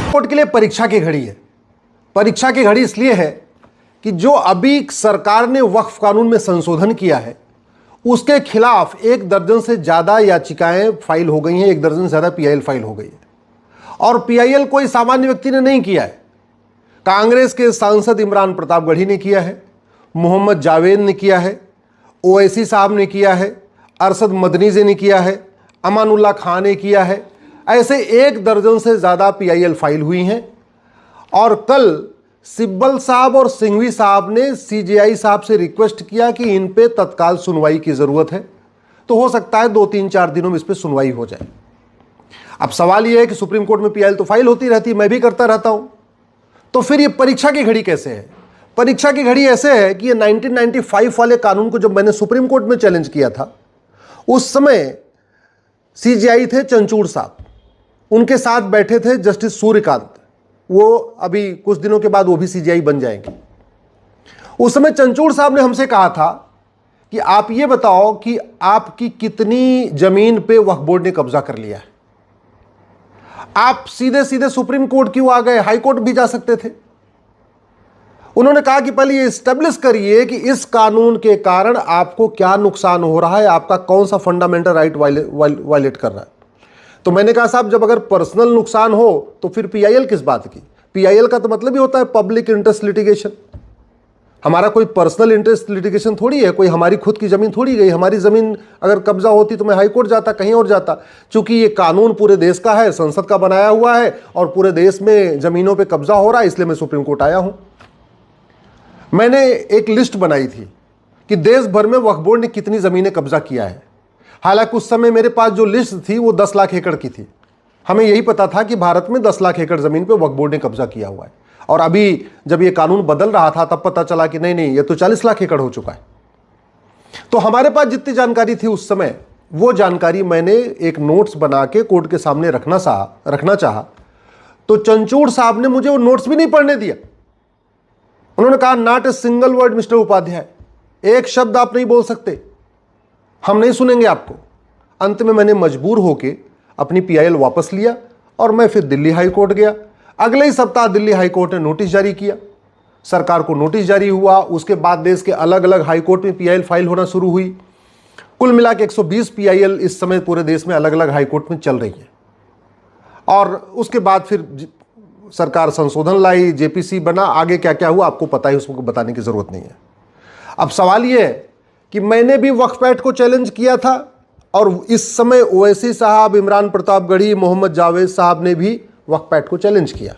Court के लिए परीक्षा की घड़ी है। परीक्षा की घड़ी इसलिए है कि जो अभी सरकार ने वक्फ कानून में संशोधन किया है उसके खिलाफ 1 दर्जन से ज्यादा याचिकाएं फाइल हो गई हैं, 1 दर्जन से ज्यादा पीआईएल फाइल हो गई है। और पीआईएल कोई सामान्य व्यक्ति ने नहीं किया है। कांग्रेस के सांसद इमरान प्रतापगढ़ी ने किया है, मोहम्मद जावेद ने किया है, ओवैसी साहब ने किया है, अरशद मदनी जी ने किया है, अमानुल्लाह खान ने किया है। ऐसे 1 दर्जन से ज्यादा पीआईएल फाइल हुई हैं। और कल सिब्बल साहब और सिंघवी साहब ने सीजेआई साहब से रिक्वेस्ट किया कि इन पे तत्काल सुनवाई की जरूरत है। तो हो सकता है 2-3-4 दिनों में इस पे सुनवाई हो जाए। अब सवाल यह है कि सुप्रीम कोर्ट में पीआईएल तो फाइल होती रहती है, मैं भी करता रहता हूं, तो फिर ये परीक्षा की घड़ी कैसे है? परीक्षा की घड़ी ऐसे है कि ये 1995 वाले कानून को जब मैंने सुप्रीम कोर्ट में चैलेंज किया था, उस समय सीजेआई थे चंचूड़ साहब, उनके साथ बैठे थे जस्टिस सूर्यकांत, वो अभी कुछ दिनों के बाद वो भी सीजेआई बन जाएंगे। उस समय चंचूड़ साहब ने हमसे कहा था कि आप ये बताओ कि आपकी कितनी जमीन पे वक्फ बोर्ड ने कब्जा कर लिया है। आप सीधे सीधे सुप्रीम कोर्ट क्यों आ गए? हाई कोर्ट भी जा सकते थे। उन्होंने कहा कि पहले ये स्टेब्लिश करिए कि इस कानून के कारण आपको क्या नुकसान हो रहा है, आपका कौन सा फंडामेंटल राइट वायलेट कर रहा है। तो मैंने कहा साहब, जब अगर पर्सनल नुकसान हो तो फिर पीआईएल किस बात की? पीआईएल का तो मतलब ही होता है पब्लिक इंटरेस्ट लिटिगेशन। हमारा कोई पर्सनल इंटरेस्ट लिटिगेशन थोड़ी है, कोई हमारी खुद की जमीन थोड़ी गई। हमारी जमीन अगर कब्जा होती तो मैं हाई कोर्ट जाता, कहीं और जाता। चूंकि ये कानून पूरे देश का है, संसद का बनाया हुआ है और पूरे देश में जमीनों पे कब्जा हो रहा है, इसलिए मैं सुप्रीम कोर्ट आया हूं। मैंने एक लिस्ट बनाई थी कि देश भर में वक्फ बोर्ड ने कितनी जमीनें कब्जा किया है। हालांकि उस समय मेरे पास जो लिस्ट थी वो 10 लाख एकड़ की थी। हमें यही पता था कि भारत में 10 लाख एकड़ जमीन पे वक्फ बोर्ड ने कब्जा किया हुआ है। और अभी जब ये कानून बदल रहा था तब पता चला कि नहीं, ये तो 40 लाख एकड़ हो चुका है। तो हमारे पास जितनी जानकारी थी उस समय, वो जानकारी मैंने एक नोट्स बना के कोर्ट के सामने रखना चाहा। तो चंचूड़ साहब ने मुझे वो नोट्स भी नहीं पढ़ने दिया। उन्होंने कहा, not a single word mister Upadhyay, एक शब्द आप नहीं बोल सकते, हम नहीं सुनेंगे आपको। अंत में मैंने मजबूर होकर अपनी पीआईएल वापस लिया और मैं फिर दिल्ली हाई कोर्ट गया। अगले ही सप्ताह दिल्ली हाई कोर्ट ने नोटिस जारी किया, सरकार को नोटिस जारी हुआ। उसके बाद देश के अलग अलग हाई कोर्ट में पीआईएल फाइल होना शुरू हुई। कुल मिला के 120 पीआईएल इस समय पूरे देश में अलग अलग हाई कोर्ट में चल रही है। और उसके बाद फिर सरकार संशोधन लाई, जेपीसी बना, आगे क्या क्या हुआ आपको पता है, उसको बताने की जरूरत नहीं है। अब सवाल यह है कि मैंने भी वक्फ एक्ट को चैलेंज किया था और इस समय ओवैसी साहब, इमरान प्रतापगढ़ी, मोहम्मद जावेद साहब ने भी वक्फ एक्ट को चैलेंज किया।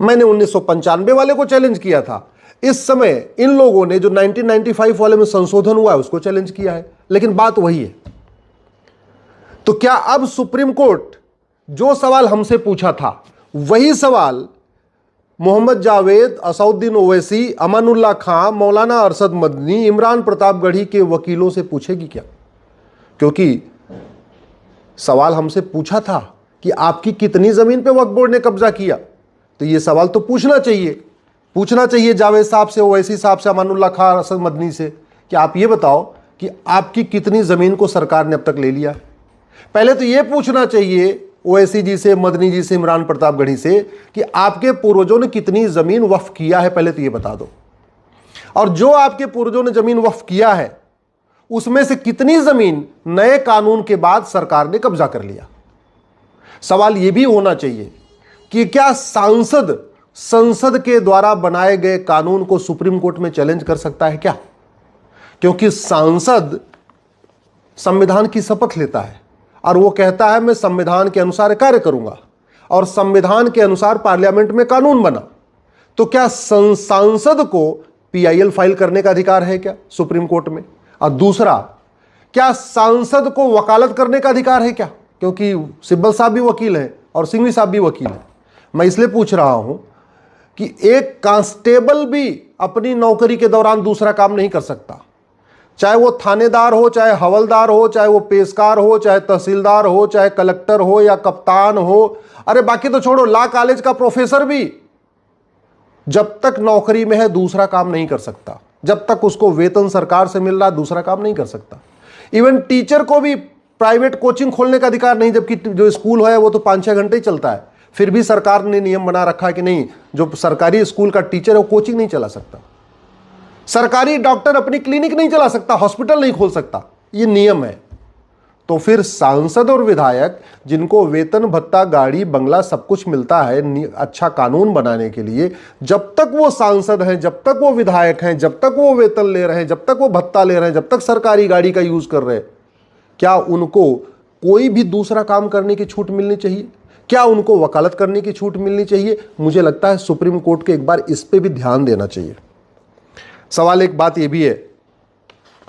मैंने 1995 वाले को चैलेंज किया था। इस समय इन लोगों ने जो 1995 वाले में संशोधन हुआ है उसको चैलेंज किया है। लेकिन बात वही है। तो क्या अब सुप्रीम कोर्ट जो सवाल हमसे पूछा था वही सवाल मोहम्मद जावेद, असउद्दीन ओवैसी, अमानुल्लाह खान, मौलाना अरशद मदनी, इमरान प्रतापगढ़ी के वकीलों से पूछेगी क्या? क्योंकि सवाल हमसे पूछा था कि आपकी कितनी जमीन पे वक्फ बोर्ड ने कब्जा किया, तो यह सवाल तो पूछना चाहिए जावेद साहब से, ओवैसी साहब से, अमानुल्लाह खान, अरशद मदनी से कि आप ये बताओ कि आपकी कितनी जमीन को सरकार ने अब तक ले लिया। पहले तो यह पूछना चाहिए ओवैसी जी से, मदनी जी से, इमरान प्रतापगढ़ी से कि आपके पूर्वजों ने कितनी जमीन वक्फ किया है, पहले तो यह बता दो। और जो आपके पूर्वजों ने जमीन वक्फ किया है उसमें से कितनी जमीन नए कानून के बाद सरकार ने कब्जा कर लिया। सवाल यह भी होना चाहिए कि क्या सांसद संसद के द्वारा बनाए गए कानून को सुप्रीम कोर्ट में चैलेंज कर सकता है क्या? क्योंकि सांसद संविधान की शपथ लेता है और वो कहता है मैं संविधान के अनुसार कार्य करूंगा, और संविधान के अनुसार पार्लियामेंट में कानून बना। तो क्या सांसद को पीआईएल फाइल करने का अधिकार है क्या सुप्रीम कोर्ट में? और दूसरा, क्या सांसद को वकालत करने का अधिकार है क्या? क्योंकि सिब्बल साहब भी वकील हैं और सिंघवी साहब भी वकील हैं। मैं इसलिए पूछ रहा हूं कि एक कांस्टेबल भी अपनी नौकरी के दौरान दूसरा काम नहीं कर सकता, चाहे वो थानेदार हो, चाहे हवलदार हो, चाहे वो पेशकार हो, चाहे तहसीलदार हो, चाहे कलेक्टर हो या कप्तान हो। अरे बाकी तो छोड़ो, लॉ कॉलेज का प्रोफेसर भी जब तक नौकरी में है दूसरा काम नहीं कर सकता। जब तक उसको वेतन सरकार से मिल रहा दूसरा काम नहीं कर सकता। इवन टीचर को भी प्राइवेट कोचिंग खोलने का अधिकार नहीं, जबकि जो स्कूल है वो तो 5-6 घंटे ही चलता है। फिर भी सरकार ने नियम बना रखा है कि नहीं, जो सरकारी स्कूल का टीचर है वो कोचिंग नहीं चला सकता, सरकारी डॉक्टर अपनी क्लिनिक नहीं चला सकता, हॉस्पिटल नहीं खोल सकता, ये नियम है। तो फिर सांसद और विधायक जिनको वेतन भत्ता गाड़ी बंगला सब कुछ मिलता है अच्छा कानून बनाने के लिए, जब तक वो सांसद हैं, जब तक वो विधायक हैं, जब तक वो वेतन ले रहे हैं, जब तक वो भत्ता ले रहे हैं, जब तक सरकारी गाड़ी का यूज कर रहे हैं, क्या उनको कोई भी दूसरा काम करने की छूट मिलनी चाहिए? क्या उनको वकालत करने की छूट मिलनी चाहिए? मुझे लगता है सुप्रीम कोर्ट को एक बार इस पे भी ध्यान देना चाहिए। सवाल एक बात यह भी है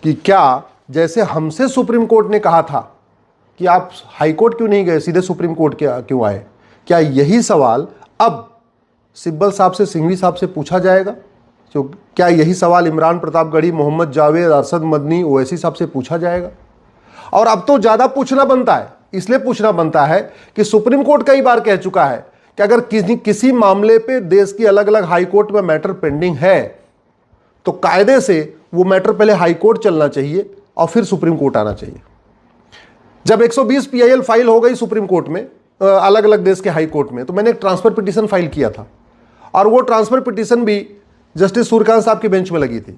कि क्या जैसे हमसे सुप्रीम कोर्ट ने कहा था कि आप हाई कोर्ट क्यों नहीं गए, सीधे सुप्रीम कोर्ट क्यों आए, क्या यही सवाल अब सिब्बल साहब से, सिंघवी साहब से पूछा जाएगा? तो क्या यही सवाल इमरान प्रतापगढ़ी, मोहम्मद जावेद, अरशद मदनी, ओवैसी साहब से पूछा जाएगा? और अब तो ज्यादा पूछना बनता है, इसलिए पूछना बनता है कि सुप्रीम कोर्ट कई बार कह चुका है कि अगर किसी मामले पे देश की अलग अलग हाई कोर्ट में मैटर पेंडिंग है तो कायदे से वो मैटर पहले हाई कोर्ट चलना चाहिए और फिर सुप्रीम कोर्ट आना चाहिए। जब 120 PIL फाइल हो गई सुप्रीम कोर्ट में, अलग अलग देश के हाई कोर्ट में, तो मैंने एक ट्रांसफर पिटीशन फाइल किया था और वो ट्रांसफर पिटीशन भी जस्टिस सूर्यकांत साहब की बेंच में लगी थी।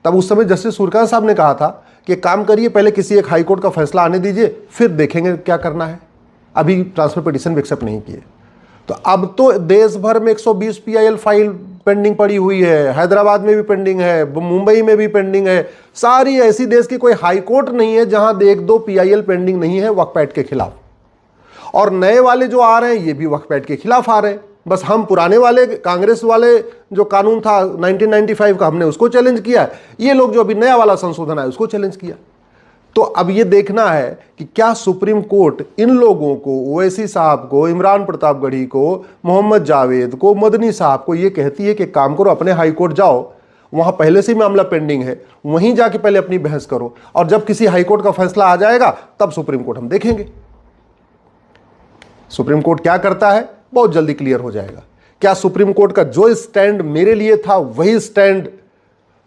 तब उस समय जस्टिस सूर्यकांत साहब ने कहा था कि काम करिए, पहले किसी एक हाई कोर्ट का फैसला आने दीजिए, फिर देखेंगे क्या करना है। अभी ट्रांसफर पिटीशन भी एक्सेप्ट नहीं किए। तो अब तो देश भर में 120 PIL फाइल पेंडिंग पड़ी हुई है, हैदराबाद में भी पेंडिंग है, मुंबई में भी पेंडिंग है। सारी ऐसी देश की कोई हाई कोर्ट नहीं है जहां 1-2 PIL पेंडिंग नहीं है वक्फ एक्ट के खिलाफ। और नए वाले जो आ रहे हैं ये भी वक्फ एक्ट के खिलाफ आ रहे हैं। बस हम पुराने वाले कांग्रेस वाले जो कानून था 1995 का, हमने उसको चैलेंज किया, ये लोग जो अभी नया वाला संशोधन है उसको चैलेंज किया। तो अब ये देखना है कि क्या सुप्रीम कोर्ट इन लोगों को, ओवैसी साहब को, इमरान प्रतापगढ़ी को, मोहम्मद जावेद को, मदनी साहब को, ये कहती है कि काम करो, अपने हाई कोर्ट जाओ, वहां पहले से ही मामला पेंडिंग है, वहीं जाके पहले अपनी बहस करो, और जब किसी हाई कोर्ट का फैसला आ जाएगा तब सुप्रीम कोर्ट हम देखेंगे। सुप्रीम कोर्ट क्या करता है बहुत जल्दी क्लियर हो जाएगा। क्या सुप्रीम कोर्ट का जो स्टैंड मेरे लिए था वही स्टैंड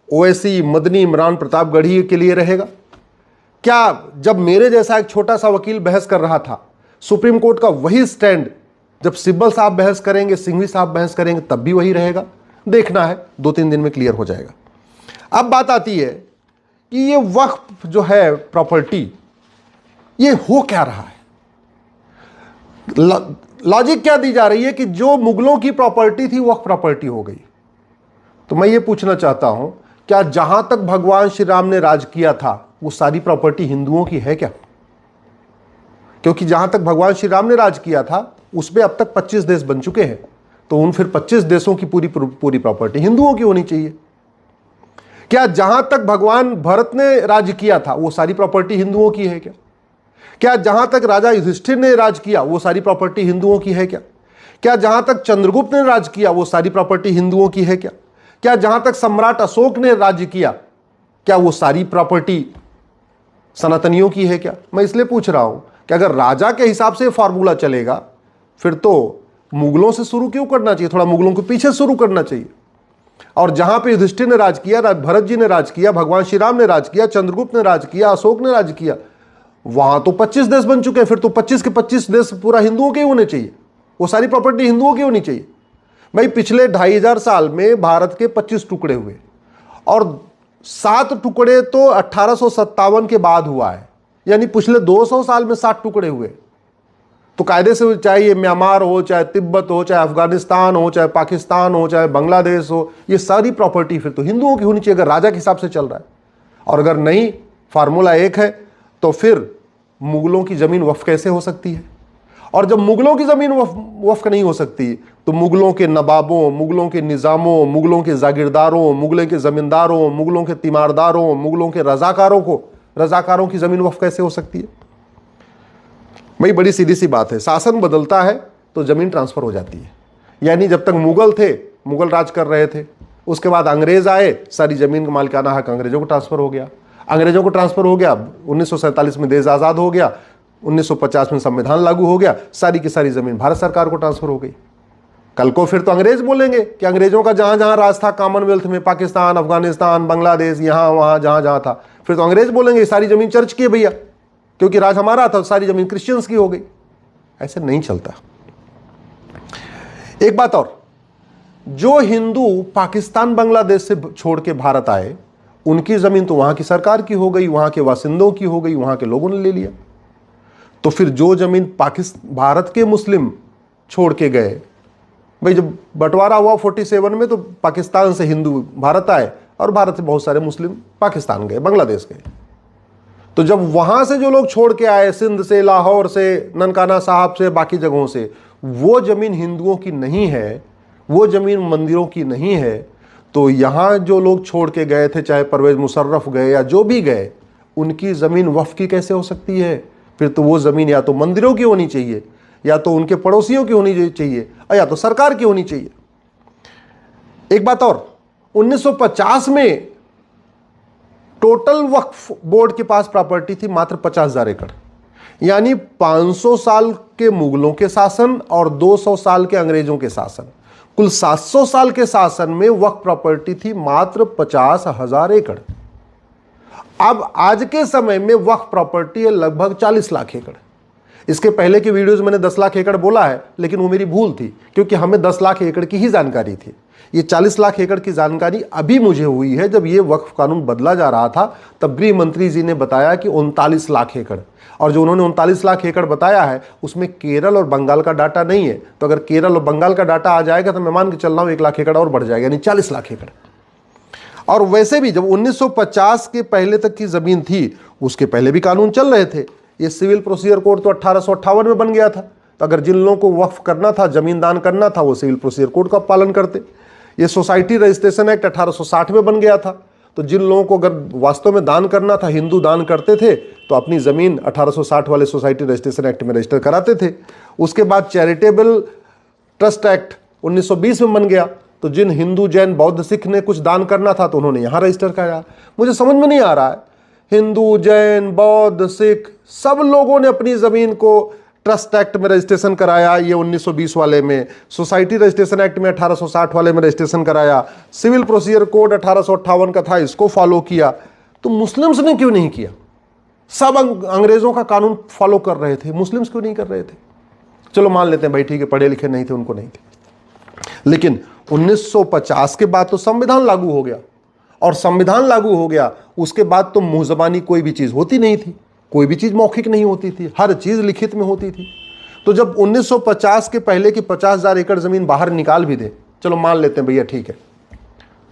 ओवैसी, मदनी, इमरान प्रतापगढ़ी के लिए रहेगा? क्या जब मेरे जैसा एक छोटा सा वकील बहस कर रहा था, सुप्रीम कोर्ट का वही स्टैंड जब सिब्बल साहब बहस करेंगे, सिंघवी साहब बहस करेंगे, तब भी वही रहेगा? देखना है, 2-3 दिन में क्लियर हो जाएगा। अब बात आती है कि ये वक्फ जो है प्रॉपर्टी, ये हो क्या रहा है? लॉजिक क्या दी जा रही है कि जो मुगलों की प्रॉपर्टी थी वक्फ प्रॉपर्टी हो गई। तो मैं ये पूछना चाहता हूं, क्या जहां तक भगवान श्री राम ने राज किया था वो सारी प्रॉपर्टी हिंदुओं की है क्या? क्योंकि जहां तक भगवान श्री राम ने राज किया था उसमें अब तक 25 देश बन चुके हैं, तो उन फिर 25 देशों की पूरी प्रॉपर्टी हिंदुओं की होनी चाहिए। क्या जहां तक भगवान भरत ने राज किया था वो सारी प्रॉपर्टी हिंदुओं की है क्या? क्या जहां तक राजा युधिष्ठिर ने राज किया वो सारी प्रॉपर्टी हिंदुओं की है क्या? क्या जहां तक चंद्रगुप्त ने राज किया वो सारी प्रॉपर्टी हिंदुओं की है क्या? क्या जहां तक सम्राट अशोक ने राज्य किया क्या वो सारी प्रॉपर्टी सनातनियों की है क्या? मैं इसलिए पूछ रहा हूं कि अगर राजा के हिसाब से फॉर्मूला चलेगा फिर तो मुगलों से शुरू क्यों करना चाहिए, थोड़ा मुगलों के पीछे शुरू करना चाहिए। और जहां पे युधिष्ठिर ने राज किया, भरत जी ने राज किया, भगवान श्री राम ने राज किया, चंद्रगुप्त ने राज किया, अशोक ने राज किया, वहां तो 25 देश बन चुके हैं, फिर तो 25 के 25 देश पूरा हिंदुओं के होने चाहिए, वो सारी प्रॉपर्टी हिंदुओं की होनी चाहिए। भाई पिछले 2500 साल में भारत के 25 टुकड़े हुए और 7 टुकड़े तो 1857 के बाद हुआ है, यानी पिछले 200 साल में 7 टुकड़े हुए। तो कायदे से चाहे ये म्यांमार हो, चाहे तिब्बत हो, चाहे अफगानिस्तान हो, चाहे पाकिस्तान हो, चाहे बांग्लादेश हो, ये सारी प्रॉपर्टी फिर तो हिंदुओं की होनी चाहिए अगर राजा के हिसाब से चल रहा है। और अगर नहीं, फार्मूला एक है, तो फिर मुगलों की जमीन वक्फ कैसे हो सकती है? और जब मुगलों की जमीन वक्फ नहीं हो सकती तो मुगलों के नवाबों, मुगलों के निज़ामों, मुगलों के जागीरदारों, मुगलों के जमींदारों, मुगलों के तीमारदारों, मुगलों के रजाकारों की जमीन वक्फ कैसे हो सकती है? भाई बड़ी सीधी सी बात है, शासन बदलता है तो जमीन ट्रांसफर हो जाती है। यानी जब तक मुगल थे, मुगल राज कर रहे थे, उसके बाद अंग्रेज आए, सारी जमीन का मालिकाना हक अंग्रेजों को ट्रांसफर हो गया। अंग्रेजों को ट्रांसफर हो गया, 1947 में देश आज़ाद हो गया, 1950 में संविधान लागू हो गया, सारी की सारी जमीन भारत सरकार को ट्रांसफर हो गई। कल को फिर तो अंग्रेज बोलेंगे कि अंग्रेजों का जहां जहां राज था कॉमनवेल्थ में, पाकिस्तान, अफगानिस्तान, बांग्लादेश, यहां वहां जहां जहां था, फिर तो अंग्रेज बोलेंगे सारी जमीन चर्च की है भैया, क्योंकि राज हमारा था, सारी जमीन क्रिश्चियंस की हो गई। ऐसे नहीं चलता। एक बात और, जो हिंदू पाकिस्तान बांग्लादेश से छोड़ के भारत आए, उनकी जमीन तो वहां की सरकार की हो गई, वहां के बासिंदों की हो गई, वहां के लोगों ने ले लिया। तो फिर जो जमीन भारत के मुस्लिम छोड़ के गए, भाई जब बंटवारा हुआ 47 में, तो पाकिस्तान से हिंदू भारत आए और भारत से बहुत सारे मुस्लिम पाकिस्तान गए, बांग्लादेश गए। तो जब वहां से जो लोग छोड़ के आए, सिंध से, लाहौर से, ननकाना साहब से, बाकी जगहों से, वो जमीन हिंदुओं की नहीं है, वो जमीन मंदिरों की नहीं है, तो यहां जो लोग छोड़ के गए थे, चाहे परवेज मुशर्रफ गए या जो भी गए, उनकी जमीन वक्फ की कैसे हो सकती है? फिर तो वो जमीन या तो मंदिरों की होनी चाहिए, या तो उनके पड़ोसियों की होनी चाहिए, या तो सरकार की होनी चाहिए। एक बात और, 1950 में टोटल वक्फ बोर्ड के पास प्रॉपर्टी थी मात्र 50,000 एकड़, यानी 500 साल के मुगलों के शासन और 200 साल के अंग्रेजों के शासन, कुल 700 साल के शासन में वक्फ प्रॉपर्टी थी मात्र 50,000 एकड़। अब आज के समय में वक्फ प्रॉपर्टी है लगभग 40 लाख एकड़। इसके पहले की वीडियोस मैंने 10 लाख एकड़ बोला है, लेकिन वो मेरी भूल थी, क्योंकि हमें 10 लाख एकड़ की ही जानकारी थी। ये 40 लाख एकड़ की जानकारी अभी मुझे हुई है, जब ये वक्फ कानून बदला जा रहा था, तब गृह मंत्री जी ने बताया कि 39 लाख एकड़, और जो उन्होंने 39 लाख एकड़ बताया है, उसमें केरल और बंगाल का डाटा नहीं है। तो अगर केरल और बंगाल का डाटा आ जाएगा तो मैं मान के चल रहा हूं 1 लाख एकड़ और बढ़ जाएगा, यानी 40 लाख एकड़। और वैसे भी जब 1950 के पहले तक की जमीन थी, उसके पहले भी कानून चल रहे थे। ये सिविल प्रोसीजर कोड तो 1858 में बन गया था। तो अगर जिन लोगों को वक्फ करना था, जमीन दान करना था, वो सिविल प्रोसीजर कोड का पालन करते। ये सोसाइटी रजिस्ट्रेशन एक्ट 1860 में बन गया था। तो जिन लोगों को अगर वास्तव में दान करना था, हिंदू दान करते थे, तो अपनी जमीन 1860 वाले सोसाइटी रजिस्ट्रेशन एक्ट में रजिस्टर कराते थे। उसके बाद चैरिटेबल ट्रस्ट एक्ट 1920 में बन गया। तो जिन हिंदू, जैन, बौद्ध, सिख ने कुछ दान करना था, तो उन्होंने यहां रजिस्टर कराया। मुझे समझ में नहीं आ रहा है, हिंदू, जैन, बौद्ध, सिख सब लोगों ने अपनी जमीन को ट्रस्ट एक्ट में रजिस्ट्रेशन कराया, ये 1920 वाले में, सोसाइटी रजिस्ट्रेशन एक्ट में 1860 वाले में रजिस्ट्रेशन कराया, सिविल प्रोसीजर कोड 1858 का था, इसको फॉलो किया। तो मुस्लिम्स ने क्यों नहीं किया? सब अंग्रेजों का कानून फॉलो कर रहे थे, मुस्लिम्स क्यों नहीं कर रहे थे? चलो मान लेते हैं भाई, ठीक है, पढ़े लिखे नहीं थे, उनको नहीं थे। लेकिन 1950 के बाद तो संविधान लागू हो गया, और संविधान लागू हो गया उसके बाद तो मुंह ज़बानी कोई भी चीज़ होती नहीं थी, कोई भी चीज़ मौखिक नहीं होती थी, हर चीज़ लिखित में होती थी। तो जब 1950 के पहले की 50,000 एकड़ ज़मीन बाहर निकाल भी दे, चलो मान लेते हैं भैया ठीक है,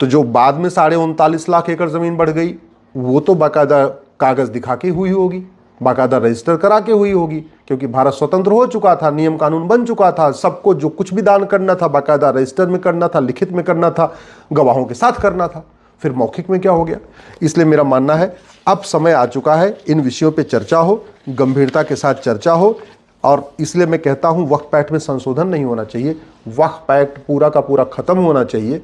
तो जो बाद में 39.5 लाख एकड़ ज़मीन बढ़ गई, वो तो बाकायदा कागज़ दिखा के हुई होगी, बाकायदा रजिस्टर करा के हुई होगी, क्योंकि भारत स्वतंत्र हो चुका था, नियम कानून बन चुका था, सबको जो कुछ भी दान करना था बाकायदा रजिस्टर में करना था, लिखित में करना था, गवाहों के साथ करना था। फिर मौखिक में क्या हो गया? इसलिए मेरा मानना है अब समय आ चुका है, इन विषयों पे चर्चा हो, गंभीरता के साथ चर्चा हो। और इसलिए मैं कहता हूँ वक्फ एक्ट में संशोधन नहीं होना चाहिए, वक्फ एक्ट पूरा का पूरा खत्म होना चाहिए।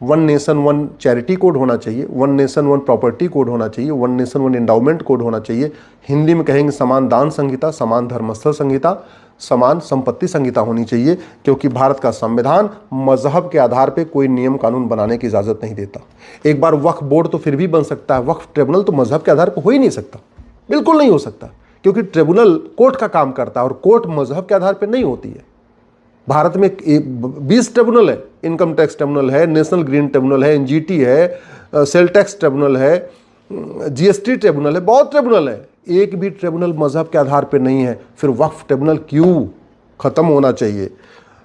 1 नेशन 1 चैरिटी कोड होना चाहिए, 1 नेशन 1 प्रॉपर्टी कोड होना चाहिए, 1 नेशन 1 एंडाउमेंट कोड होना चाहिए। हिंदी में कहेंगे समान दान संहिता, समान धर्मस्थल संहिता, समान संपत्ति संहिता होनी चाहिए, क्योंकि भारत का संविधान मजहब के आधार पर कोई नियम कानून बनाने की इजाज़त नहीं देता। एक बार वक्फ बोर्ड तो फिर भी बन सकता है, वक्फ ट्रिब्यूनल तो मजहब के आधार पर हो ही नहीं सकता, बिल्कुल नहीं हो सकता, क्योंकि ट्रिब्यूनल कोर्ट का काम करता है और कोर्ट मजहब के आधार पर नहीं होती है। भारत में 20 ट्रिब्यूनल है, इनकम टैक्स ट्रिब्यूनल है, नेशनल ग्रीन ट्रिब्यूनल है, एनजीटी है, सेल टैक्स ट्रिब्यूनल है, जीएसटी ट्रिब्यूनल है, बहुत ट्रिब्यूनल है, एक भी ट्रिब्यूनल मजहब के आधार पर नहीं है। फिर वक्फ ट्रिब्यूनल क्यों? खत्म होना चाहिए।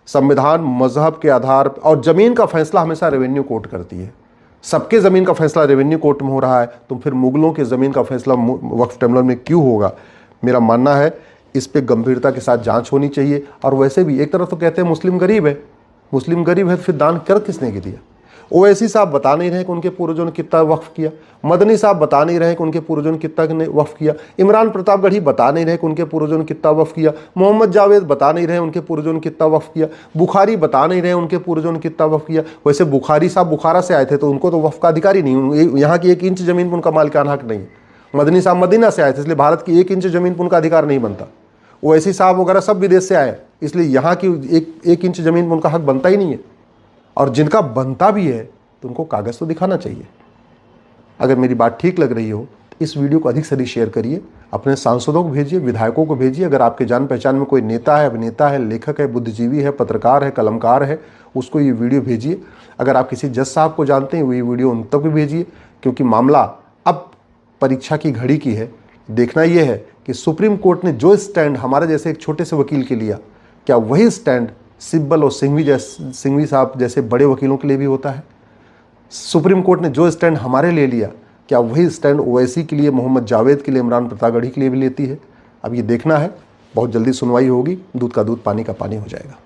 संविधान मजहब के आधार पर, और ज़मीन का फैसला हमेशा रेवेन्यू कोर्ट करती है। सबके ज़मीन का फैसला रेवेन्यू कोर्ट में हो रहा है, तो फिर मुगलों के ज़मीन का फैसला वक्फ ट्रिब्यूनल में क्यों होगा? मेरा मानना है इस पे गंभीरता के साथ जांच होनी चाहिए। और वैसे भी एक तरफ तो कहते हैं मुस्लिम गरीब है, मुस्लिम गरीब है, फिर दान कर किसने दिया? ओवैसी साहब बता नहीं रहे कि उनके पूर्वजों ने कितना वक्फ किया, मदनी साहब बता नहीं रहे कि उनके पूर्वजों ने कितना वक्फ किया, इमरान प्रतापगढ़ी बता नहीं रहे कि उनके पूर्वजों ने कितना वक्फ किया, मोहम्मद जावेद बता नहीं रहे उनके पूर्वजों ने कितना वक्फ किया, बुखारी बता नहीं रहे उनके पूर्वजों ने कितना वक्फ किया। वैसे बुखारी साहब बुखारा से आए थे, तो उनको तो वक्फ का अधिकार ही नहीं, यहाँ की 1 इंच ज़मीन पर उनका मालिकाना हक नहीं है। मदनी साहब मदीना से आए थे, इसलिए भारत की 1 इंच ज़मीन पर उनका अधिकार नहीं बनता। ओवैसी साहब वगैरह सब विदेश से आए, इसलिए यहाँ की 1 इंच ज़मीन पर उनका हक बनता ही नहीं है। और जिनका बनता भी है तो उनको कागज़ तो दिखाना चाहिए। अगर मेरी बात ठीक लग रही हो तो इस वीडियो को अधिक से अधिक शेयर करिए। अपने सांसदों को भेजिए, विधायकों को भेजिए। अगर आपके जान पहचान में कोई नेता है, अभिनेता है, लेखक है, बुद्धिजीवी है, पत्रकार है, कलमकार है, उसको ये वीडियो भेजिए। अगर आप किसी जज साहब को जानते हैं, ये वीडियो उन तक भी भेजिए, क्योंकि मामला अब परीक्षा की घड़ी की है। देखना यह है कि सुप्रीम कोर्ट ने जो स्टैंड हमारे जैसे एक छोटे से वकील के लिया, क्या वही स्टैंड सिब्बल और सिंघवी साहब जैसे बड़े वकीलों के लिए भी होता है? सुप्रीम कोर्ट ने जो स्टैंड हमारे लिए लिया, क्या वही स्टैंड ओवैसी के लिए, मोहम्मद जावेद के लिए, इमरान प्रतापगढ़ी के लिए भी लेती है? अब ये देखना है। बहुत जल्दी सुनवाई होगी, दूध का दूध पानी का पानी हो जाएगा।